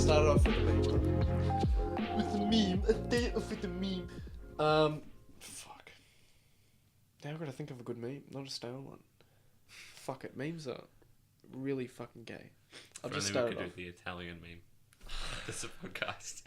start it off with a meme. With the meme. A day off with the meme. Fuck. Now I've got to think of a good meme, not a stale one. Fuck it, memes are really fucking gay. I'll just start it off. We could do the Italian meme. This is a podcast.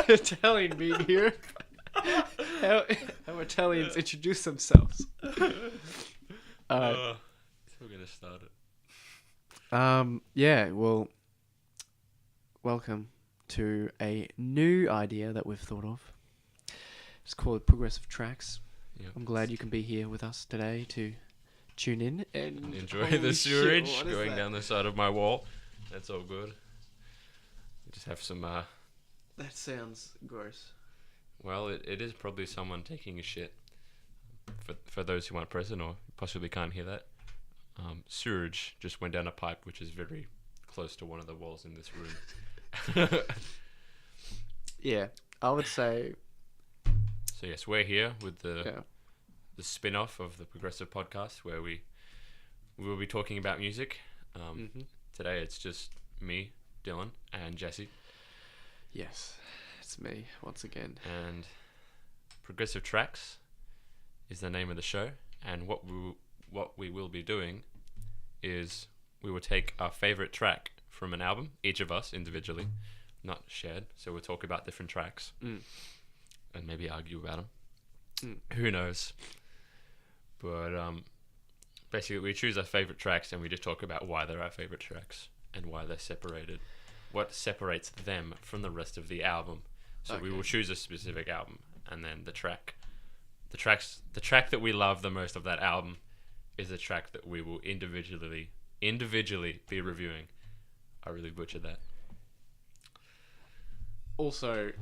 Italian meme here. How Italians introduce themselves. We're gonna start it. Yeah, well, welcome to a new idea that we've thought of. It's called Progressive Tracks. Yep. I'm glad you can be here with us today to tune in and enjoy the sewerage going down the side of my wall. That's all good. We just have some That sounds gross. well, it is probably someone taking a shit. For those who aren't present or possibly can't hear that, sewerage just went down a pipe which is very close to one of the walls in this room. Yeah, I would say. So yes, we're here with the Yeah. the spin-off of the Progressive Podcast where we will be talking about music. Today it's just me, Dylan, and Jesse. Yes, it's me once again. And Progressive Tracks is the name of the show, and what we will be doing is we will take our favorite track from an album, each of us individually, not shared. So we'll talk about different tracks and maybe argue about them. Who knows? But basically, we choose our favorite tracks and we just talk about why they're our favorite tracks and why they're separated. What separates them from the rest of the album? So we will choose a specific album, and then the track that we love the most of that album is the track that we will individually be reviewing. I really butchered that. Also,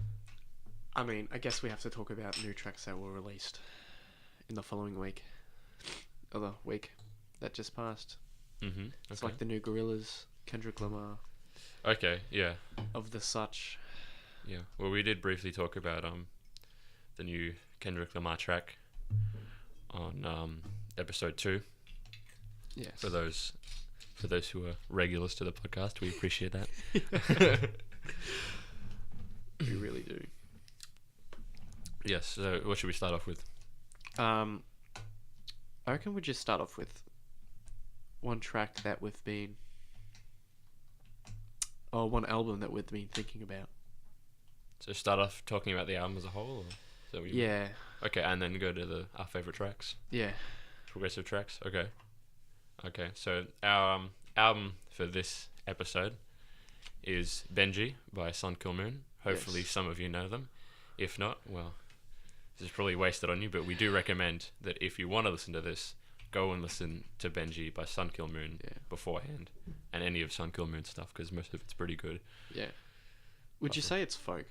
I mean, I guess we have to talk about new tracks that were released in the following week. Or the week that just passed. Mm-hmm. It's like the new Gorillaz, Kendrick Lamar. Okay, yeah. Of the such. Yeah. Well, we did briefly talk about the new Kendrick Lamar track on episode 2. Yes. For those who are regulars to the podcast, we appreciate that. We really do. Yes. So, what should we start off with? I reckon we just start off with one track that we've been, or one album that we've been thinking about. So, start off talking about the album as a whole. Or is that what you Yeah. mean? Okay, and then go to our favorite tracks. Yeah. Progressive tracks. Okay. So our album for this episode is Benji by Sun Kill Moon. Hopefully some of you know them. If not, well, this is probably wasted on you, but we do recommend that if you want to listen to this, go and listen to Benji by Sun Kill Moon beforehand, and any of Sun Kill Moon stuff, because most of it's pretty good. Yeah. Would you say it's folk?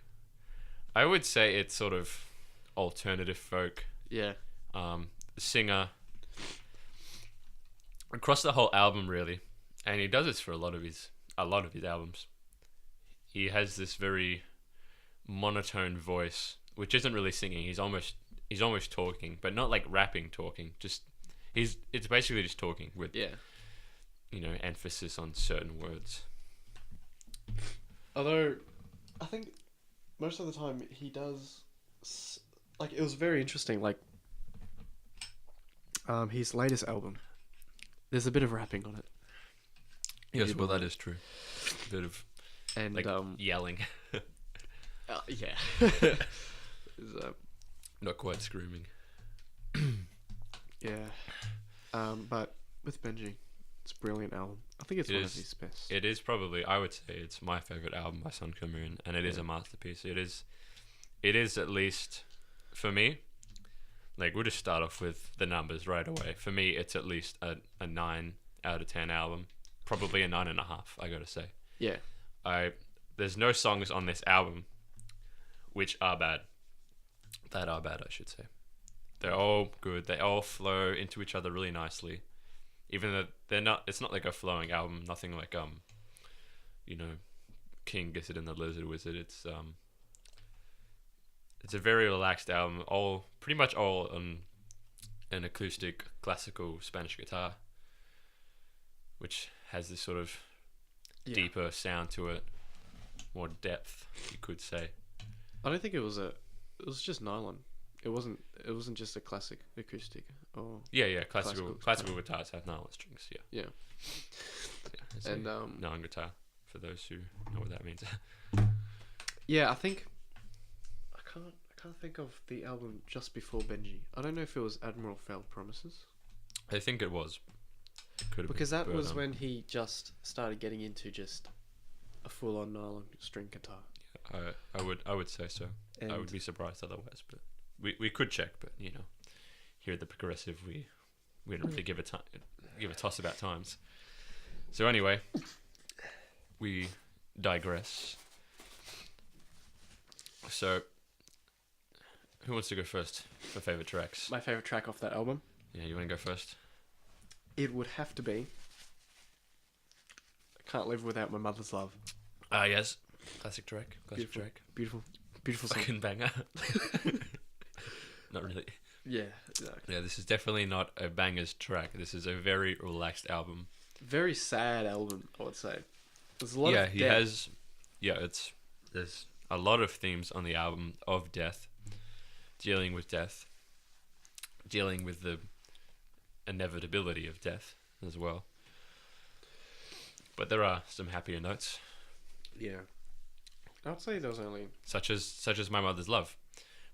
I would say it's sort of alternative folk. Yeah. Singer across the whole album, really, and he does this for a lot of his albums. He has this very monotone voice, which isn't really singing. He's almost talking, but not like rapping talking. It's basically just talking with emphasis on certain words. Although, I think most of the time he does, like, it was very interesting. Like, his latest album, there's a bit of rapping on it. Yes, well, that is true. A bit of yelling. Yeah. Not quite screaming. Yeah. But with Benji, it's a brilliant album. I think it's one of his best. It is probably, I would say it's my favourite album by Sun Kill Moon, and it is a masterpiece. It is at least, for me, like, we'll just start off with the numbers right away. For me, it's at least a 9 out of 10 album. Probably a 9.5, I gotta say. Yeah. There's no songs on this album which are bad. That are bad, I should say. They're all good. They all flow into each other really nicely. Even though it's not like a flowing album. Nothing like King Gets It and the Lizard Wizard. It's a very relaxed album. Pretty much all on an acoustic classical Spanish guitar. which has this sort of Yeah. deeper sound to it, more depth, you could say. I don't think it was just nylon. It wasn't just a classic acoustic. Oh. Yeah, classical Classical guitars have nylon strings. Yeah, it's And a nylon guitar for those who know what that means. yeah, I think I can't think of the album just before Benji. I don't know if it was Admiral Failed Promises, I think it was. It could have because been, that but, was when he just started getting into just a full-on nylon string guitar. I would say so. And I would be surprised otherwise, but we could check. But here at the Progressive, we don't really give a toss about times. So anyway, we digress. So, who wants to go first for favorite tracks? my favorite track off that album, Yeah, you want to go first? it would have to be I Can't Live Without My Mother's Love. Ah, yes, classic track. Beautiful. Track. Beautiful song. Fucking banger. Not really. Yeah, exactly. Yeah, this is definitely not a bangers track. This is a very relaxed album. Very sad album, I would say. There's a lot Yeah, of he depth. has. Yeah, there's a lot of themes on the album of death, dealing with death, dealing with the inevitability of death as well. But there are some happier notes, Yeah. I'd say there was only... such as My Mother's Love.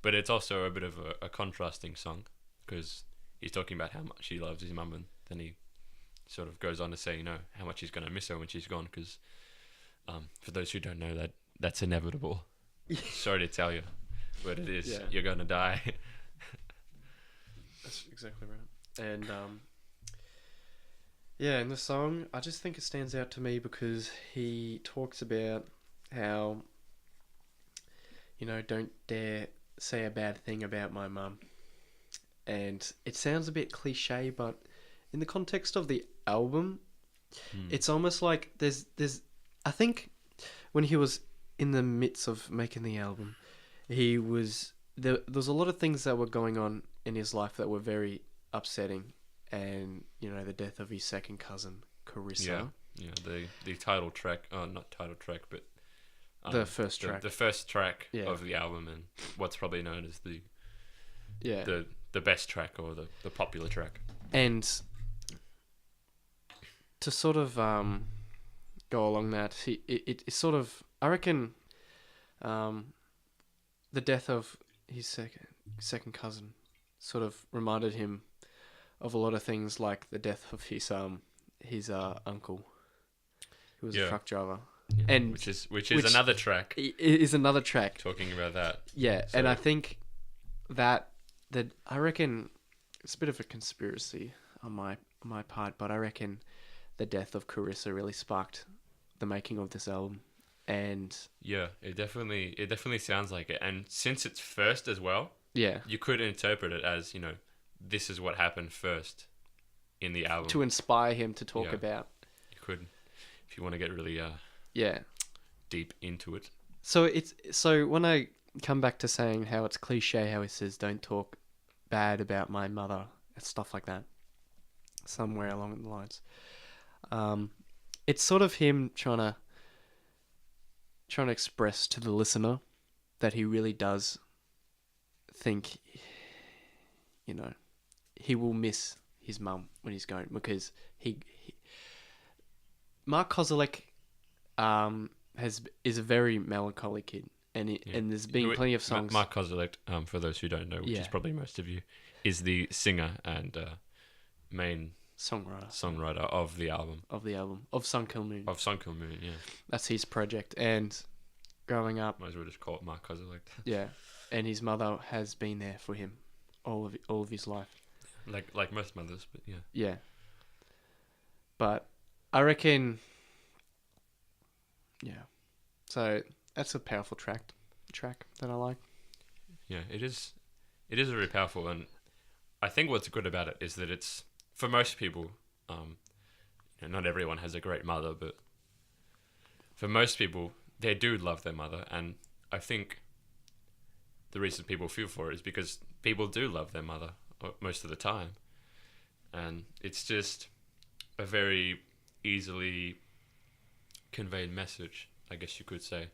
But it's also a bit of a contrasting song, because he's talking about how much he loves his mum, and then he sort of goes on to say, how much he's going to miss her when she's gone, because for those who don't know, that's inevitable. Sorry to tell you, but it is. Yeah. You're going to die. That's exactly right. And, yeah, in the song, I just think it stands out to me because he talks about how, don't dare say a bad thing about my mum. And it sounds a bit cliche, but in the context of the album, it's almost like there's I think when he was in the midst of making the album, there was a lot of things that were going on in his life that were very upsetting, and the death of his second cousin Carissa. Yeah, the title track, not title track, but The first track. the first track Yeah. of the album, and what's probably known as the Yeah. the best track, or the popular track. And to sort of go along that, it sort of, I reckon, the death of his second cousin sort of reminded him of a lot of things, like the death of his uncle, who was a Yeah. truck driver. Yeah. And which is which- another track It is another track. talking about that. Yeah, So- and I think that I reckon it's a bit of a conspiracy on my part, but I reckon the death of Carissa really sparked the making of this album. And Yeah, it definitely sounds like it. And since it's first as well, yeah, you could interpret it as, this is what happened first in the album. to inspire him to talk Yeah. about. You could, if you want to get really Yeah. deep into it. So when I come back to saying how it's cliche, how he says don't talk bad about my mother and stuff like that, somewhere along the lines, it's sort of him trying to express to the listener that he really does think, he will miss his mum when he's going, because Mark Kozelek is a very melancholy kid, and and there's been plenty of songs. Mark Kozelek, for those who don't know, which is probably most of you, is the singer and main songwriter of the album. Of Sun Kill Moon. Of Sun Kill Moon, yeah. That's his project. And growing up, Might as well just call it Mark Kozelek. yeah, and his mother has been there for him all of his life. Like most mothers, but yeah. Yeah. But I reckon, yeah. So that's a powerful track that I like. Yeah, it is very powerful, and I think what's good about it is that it's, for most people, not everyone has a great mother, but for most people, they do love their mother, and I think the reason people feel for it is because people do love their mother most of the time, and it's just a very easily conveyed message, I guess you could say.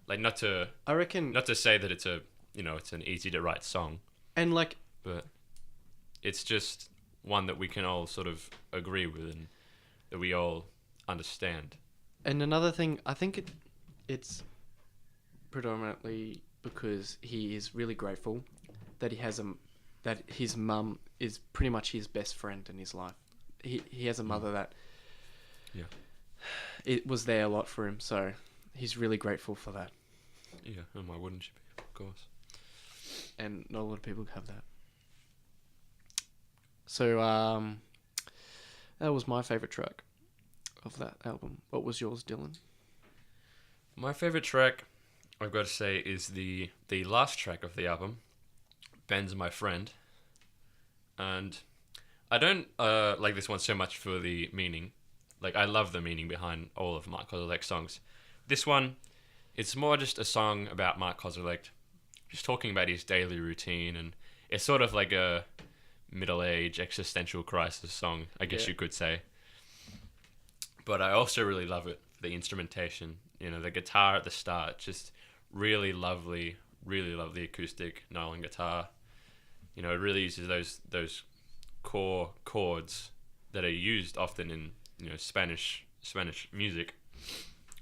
Like not to I reckon, say that it's it's an easy to write song, and like, but it's just one that we can all sort of agree with and that we all understand. and another thing, I think it's predominantly because he is really grateful that that his mum is pretty much his best friend in his life. He has a mother that Yeah. it was there a lot for him, so he's really grateful for that. Yeah, and why wouldn't you be? Of course. And not a lot of people have that. So that was my favorite track of that album. What was yours, Dylan? My favorite track, I've got to say, is the last track of the album, Ben's My Friend. And I don't like this one so much for the meaning. Like, I love the meaning behind all of Mark Kozelek's songs. This one, it's more just a song about Mark Kozelek, just talking about his daily routine, and it's sort of like a middle-age existential crisis song, I guess you could say. But I also really love it for the instrumentation. You know, the guitar at the start, just really lovely acoustic Nylon guitar. You know, it really uses those core chords that are used often in, you know, Spanish music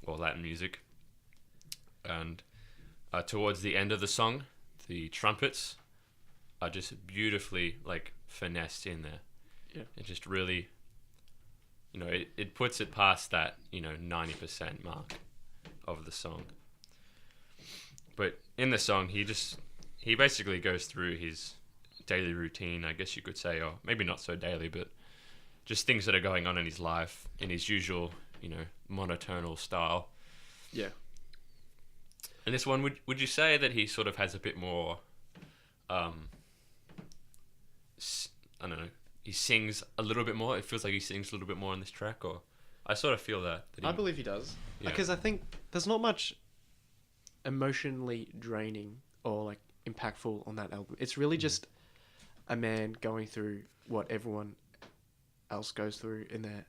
or Latin music. And towards the end of the song, the trumpets are just beautifully like finessed in there. Yeah. It just really, you know, it puts it past that, you know, 90% mark of the song. But in the song, he basically goes through his daily routine, I guess you could say, or maybe not so daily, but just things that are going on in his life in his usual, you know, monotonal style. Yeah. And this one, would you say that he sort of has a bit more, I don't know, he sings a little bit more? It feels like he sings a little bit more on this track, or I sort of feel that I believe he does. Yeah. Because I think there's not much emotionally draining or like impactful on that album. It's really just a man going through what everyone else goes through in their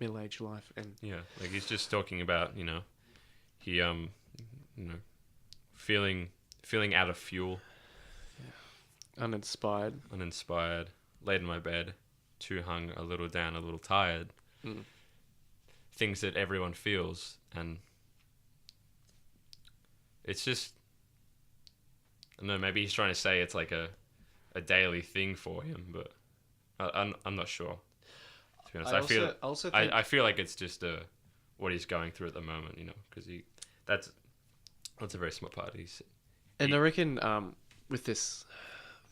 middle-aged life, and yeah, like he's just talking about, you know, he you know, feeling out of fuel, uninspired, laid in my bed, too hung, a little down, a little tired. Things that everyone feels, and it's just, I don't know, maybe he's trying to say it's like a daily thing for him, but I'm not sure. To be honest, I feel like it's just what he's going through at the moment, you know, because that's a very smart part. I reckon with this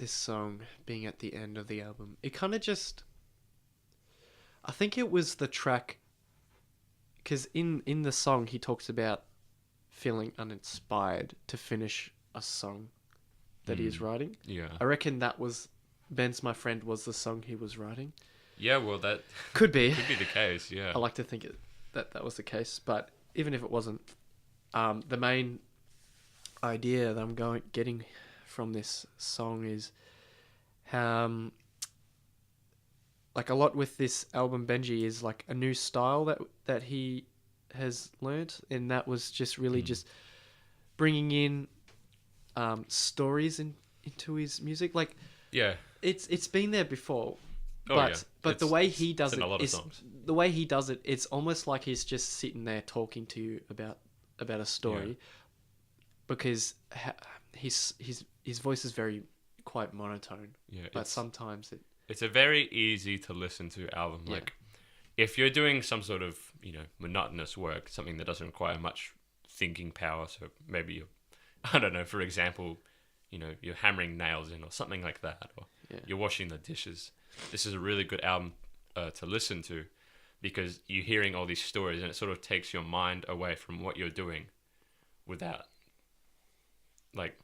song being at the end of the album, it kind of just, I think it was the track, because in the song he talks about feeling uninspired to finish a song that he is writing. Yeah. I reckon that was Ben's My Friend was the song he was writing. Yeah, well, that could be the case. Yeah. I like to think that was the case, but even if it wasn't, the main idea that I'm getting from this song is, like a lot with this album, Benji is like a new style that he has learnt, and that was just really just bringing in stories into his music. Like, yeah, it's been there before, but the way he does it, a lot of songs. The way he does it, it's almost like he's just sitting there talking to you about a story, because his voice is very quite monotone. Yeah, but sometimes it's a very easy to listen to album. Yeah. Like, if you're doing some sort of, you know, monotonous work, something that doesn't require much thinking power, so maybe you're, I don't know, for example, you know, you're hammering nails in or something like that, or you're washing the dishes. This is a really good album to listen to, because you're hearing all these stories and it sort of takes your mind away from what you're doing without, like,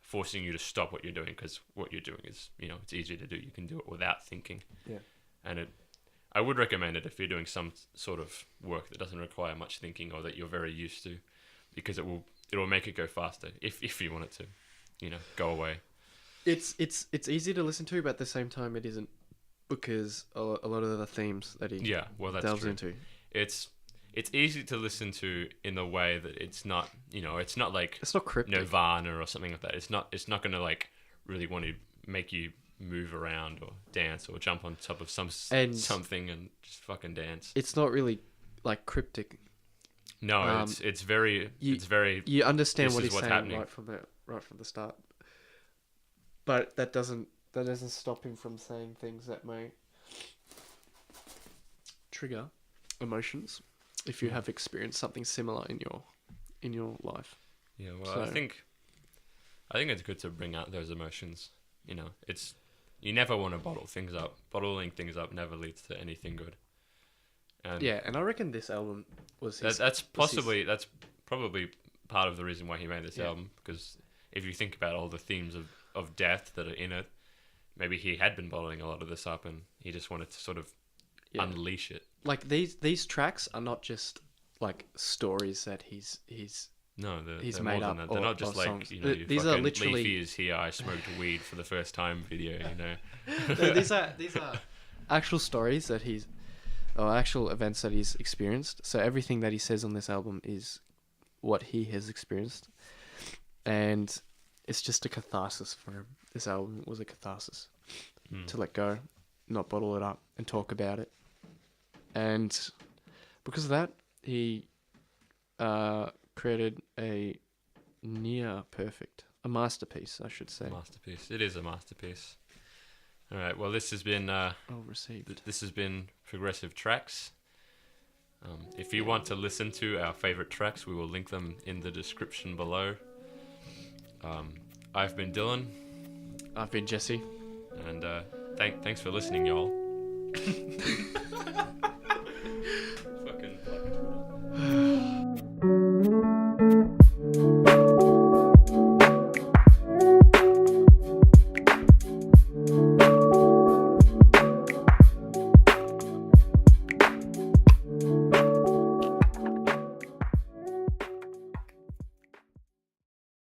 forcing you to stop what you're doing, because what you're doing is, you know, it's easy to do. You can do it without thinking. Yeah. And I would recommend it if you're doing some sort of work that doesn't require much thinking or that you're very used to, because it'll make it go faster if you want it to, you know, go away. It's easy to listen to, but at the same time it isn't, because a lot of the themes that he Yeah, well, that's delves true. into. It's easy to listen to in the way that it's not, it's not like It's not cryptic. Nirvana or something like that. It's not going to like really want to make you move around or dance or jump on top of something and just fucking dance. It's not really like cryptic. No, it's very You understand this what is he's what's saying happening. right from the start. But that doesn't stop him from saying things that may trigger emotions if you have experienced something similar in your life. Yeah, well, So- I think it's good to bring out those emotions. It's you never want to bottle things up. Bottling things up never leads to anything good. And Yeah, and I reckon this album was his... that's probably part of the reason why he made this album, because if you think about all the themes of death that are in it, maybe he had been bottling a lot of this up and he just wanted to sort of unleash it. Like these tracks are not just like stories that he's No, he's they're made more up than that. They're not just or like, songs. you These are fucking literally- Leafy is here, I smoked weed for the first time video, these are actual stories that actual events that he's experienced. So everything that he says on this album is what he has experienced, and it's just a catharsis for him. This album was a catharsis to let go, not bottle it up, and talk about it. And because of that, he created a masterpiece, I should say. Masterpiece. It is a masterpiece. All right. Well, this has been Well received. this has been Progressive Tracks. If you want to listen to our favorite tracks, we will link them in the description below. I've been Dylan, I've been Jesse. and thanks for listening, y'all.